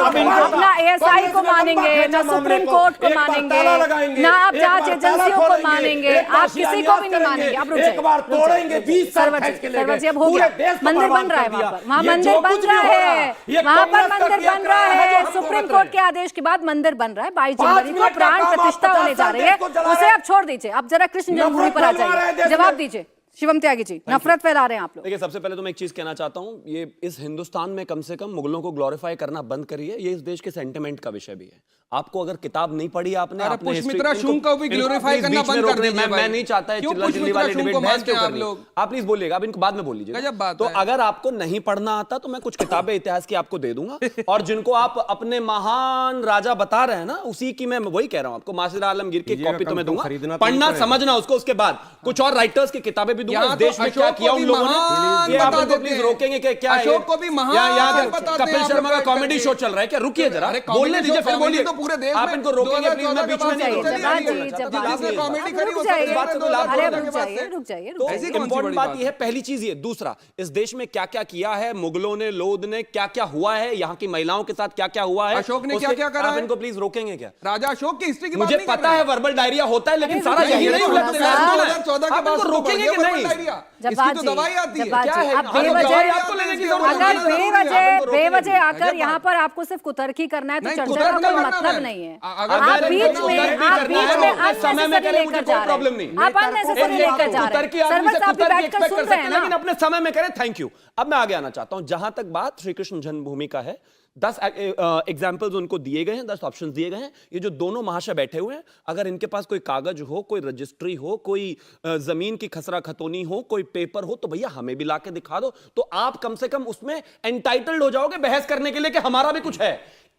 अपना ASI को मानेंगे, ना सुप्रीम कोर्ट को मानेंगे, ना आप जांच एजेंसियों को मानेंगे, आप किसी को भी नहीं मानेंगे। अब रुक जाइए सरवर जी, अब हो गया, मंदिर बन रहा है वहां मंदिर बन रहा है, वहां पर मंदिर बन रहा है। सुप्रीम कोर्ट के आदेश के बाद मंदिर बन रहा है, 22 जनवरी को प्राण प्रतिष्ठा होने जा रही है, उसे आप छोड़ दीजिए। अब जरा कृष्ण जन्मभूमि पर आ जाइए, जवाब दीजिए शिवम त्यागी जी। नफरत फैला रहे हैं आप लोग। देखिए, सबसे पहले तो मैं एक चीज कहना चाहता हूं, ये इस हिंदुस्तान में कम से कम मुगलों को ग्लोरीफाई करना बंद करिए। ये इस देश के सेंटिमेंट का विषय भी है। आपको अगर किताब नहीं पढ़ी आपने, पुष्मित्रा शुंग को भी ग्लोरीफाई करना बंद कर दीजिए। मैं नहीं चाहता है चिल्ला चिल्ली वाली डिबेट बहस क्यों करनी है। आप प्लीज बोलिएगा, आप इनको बाद में बोल लीजिएगा। तो अगर आपको नहीं पढ़ना आता तो मैं कुछ किताबें इतिहास की आपको दे दूंगा, और जिनको आप अपने महान राजा बता रहे हैं ना, उसी की मैं वही कह रहा हूं आपको। मासिर आलमगीर की कॉपी तो मैं दूंगा, पढ़ना समझना उसको, उसके बाद कुछ और राइटर्स की किताबें भी दूंगा। देश में क्या किया उन लोगों ने, ये आप उनको प्लीज रोकेंगे कि क्या है। अशोक को भी महान कपिल शर्मा का कॉमेडी शो चल रहा है क्या? रुकिए जरा, बोलने दीजिए, फिर बोलिए। तो पूरे देश आप इनको रोकेंगे प्लीज, मैं बीच में नहीं इंपॉर्टेंट बात यह है। पहली चीज ये, दूसरा, इस देश में क्या क्या किया है मुगलों ने, लोध ने, क्या क्या हुआ है, यहाँ की महिलाओं के साथ क्या क्या हुआ है, अशोक ने क्या क्या करा। आप इनको प्लीज रोकेंगे क्या? राजा अशोक की हिस्ट्री की मुझे पता है वर्बल डायरिया होता है, लेकिन सारा यही नहीं उलट 2014 के बाद रोकेंगे कि नहीं? इसकी तो दवाई आती है। क्या है? अगर बेवजह आकर यहाँ पर आपको सिर्फ कुतर्की करना है तो चर्चा का कोई मतलब नहीं है। आप बीच में अननेसेसरी लेकर जा रहे हैं, आप अननेसेसरी लेकर जा रहे हैं। सर्वर साहब भी बैठकर सुन रहे हैं ना, लेकिन अपने समय में करें। Thank you. अब मैं आगे आना चाहता हूं। जहां तक बात श्री कृष्ण जन्मभूमि का है, 10 एग्जाम्पल्स उनको दिए गए हैं, 10 ऑप्शन दिए गए हैं। ये जो दोनों महाशय बैठे हुए हैं, अगर इनके पास कोई कागज हो, कोई रजिस्ट्री हो, कोई जमीन की खसरा खतौनी हो, कोई पेपर हो, तो भैया हमें भी लाके दिखा दो, तो आप कम से कम उसमें एंटाइटल्ड हो जाओगे बहस करने के लिए कि हमारा भी कुछ है।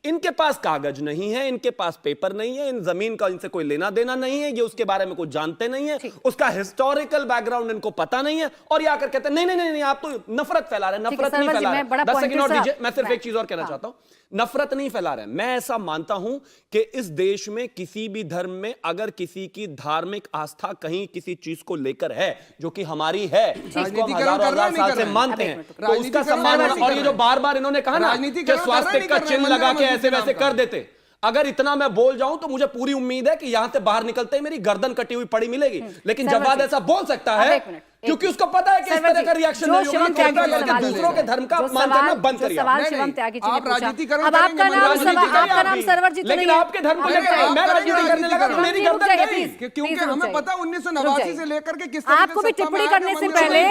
इनके पास कागज नहीं है, इनके पास पेपर नहीं है, इन जमीन का इनसे कोई लेना देना नहीं है, ये उसके बारे में कुछ जानते नहीं है, उसका हिस्टोरिकल बैकग्राउंड इनको पता नहीं है, और ये आकर कहते हैं नहीं नहीं नहीं, आप तो नफरत फैला रहे हैं। नफरत नहीं फैला रहे हैं। 10 सेकंड और दीजिए, मैं सिर्फ एक चीज और कहना चाहता हूं। नफरत नहीं फैला रहे हैं। मैं ऐसा मानता हूं कि इस देश में किसी भी धर्म में अगर किसी की धार्मिक आस्था कहीं किसी चीज को लेकर है जो कि हमारी है, जिसको हम हजारों हजार साल से मानते हैं, तो उसका सम्मान होना। और ये जो बार बार इन्होंने कहा ना कि स्वास्तिक का चिन्ह लगा के ऐसे वैसे कर देते, अगर इतना मैं बोल जाऊं तो मुझे पूरी उम्मीद है कि यहां से बाहर निकलते ही मेरी गर्दन कटी हुई पड़ी मिलेगी। लेकिन जवाद ऐसा बोल सकता है क्योंकि उसको पता है कि इस तरह का रिएक्शन नहीं होगा, दूसरों के धर्म का अपमान करना बंद करिए। आप राजनीतिकरण, अब आपका नाम सर्वर जी, लेकिन आपके धर्म को लेकर मैं राजनीति करने लगा तो मेरी गर्दन गई, क्योंकि हमें पता 1989 से लेकर के किस आपको भी टिप्पणी करने से पहले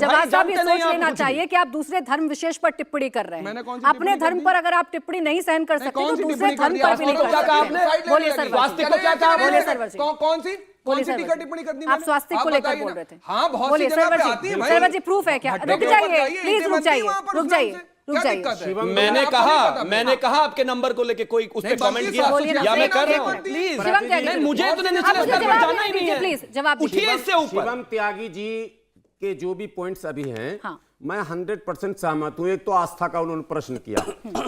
जवाब साहब ये सोच लेना चाहिए कि आप दूसरे धर्म विशेष पर टिप्पणी कर रहे हैं। अपने धर्म पर अगर आप टिप्पणी नहीं सहन कर सकते तो दूसरे धर्म पर भी नहीं कर सकते। बोलिए सर्वर को क्या कहा? बोलिए सर्वर जी, कौन सी टीका टिप्पणी कर दी? आप स्वास्थ्य को लेकर बोल रहे थे। हाँ, बहुत सी जगह पे आती है भाई। सर्वर जी, प्रूफ है क्या? रुक जाइए प्लीज, रुक जाइए, रुक जाइए, रुक जाइए। मैंने कहा आपके नंबर को लेके कोई उस पे कमेंट किया या मैं कर रहा हूं? प्लीज नहीं, मुझे तो निचले स्तर पर जाना ही नहीं है। प्लीज जवाब उठिए इससे ऊपर। शिवम त्यागी जी के जो भी पॉइंट्स अभी हैं, मैं 100% सहमत हूं। एक तो आस्था का उन्होंने प्रश्न किया,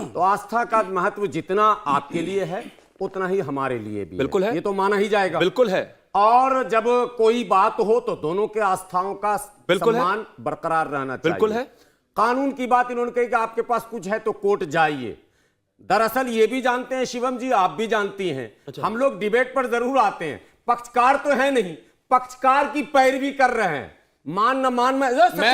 तो आस्था का महत्व जितना आपके लिए है उतना ही हमारे लिए भी बिल्कुल है, ये तो माना ही जाएगा। बिल्कुल है। और जब कोई बात हो तो दोनों के आस्थाओं का सम्मान बरकरार रहना चाहिए। बिल्कुल है। कानून की बात इन्होंने कही कि आपके पास कुछ है तो कोर्ट जाइए। दरअसल ये भी जानते हैं शिवम जी, आप भी जानती हैं, हम लोग डिबेट पर जरूर आते हैं, पक्षकार तो है नहीं, पक्षकार की पैरवी कर रहे हैं। मान न मान मैं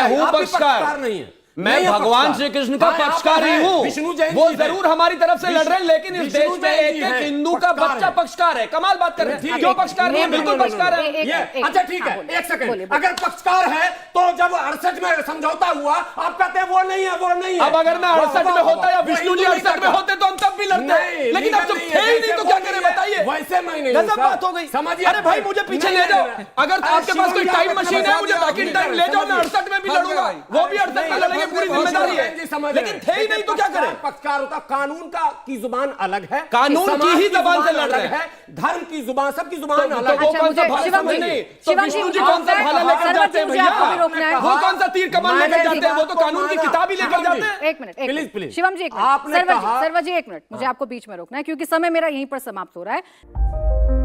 हूं पक्षकार नहीं है, मैं भगवान श्री कृष्ण का पक्षकार ही हूं। वो जरूर हमारी तरफ से लड़ रहे हैं, लेकिन इस देश में एक एक हिंदू का बच्चा पक्षकार है। कमाल बात कर रहे हैं। क्यों पक्षकार नहीं? बिल्कुल पक्षकार है। अच्छा ठीक है, एक सेकंड, अगर पक्षकार है तो जब 68 में समझौता हुआ आप कहते हैं वो नहीं है, वो नहीं है। अब अगर मैं 68 में होता या विष्णु जी 68 में होते तो हम तब भी लड़ते, लेकिन अब जब थे ही नहीं तो क्या करें बताइए। वैसे मैं नहीं, गजब बात हो गई। समझिए, अरे भाई मुझे पीछे ले जाओ। अगर आपके पास कोई टाइम मशीन है, मुझे बैक इन टाइम ले जाओ, मैं 68 में भी लड़ूंगा, वो भी 68 में लड़ेंगे, पूरी जिम्मेदारी है। लेकिन थे ही नहीं तो क्या करें? पक्षकार होता, कानून का की जुबान अलग है, कानून की ही जुबान से लड़ रहे हैं, धर्म की जुबान, सबकी जुबान अलग है। वो कौन सा भाला नहीं, तो विष्णु जी कौन सा भाला लेकर जाते हैं भैया? वो कौन सा तीर कमान लेकर जाते हैं? वो तो कानून की किताब ही लेकर जाते हैं। एक मिनट प्लीज शिवम जी, एक मिनट, सर्वर जी एक मिनट, मुझे आपको बीच में रोकना है क्योंकि समय मेरा यहीं पर समाप्त हो रहा है।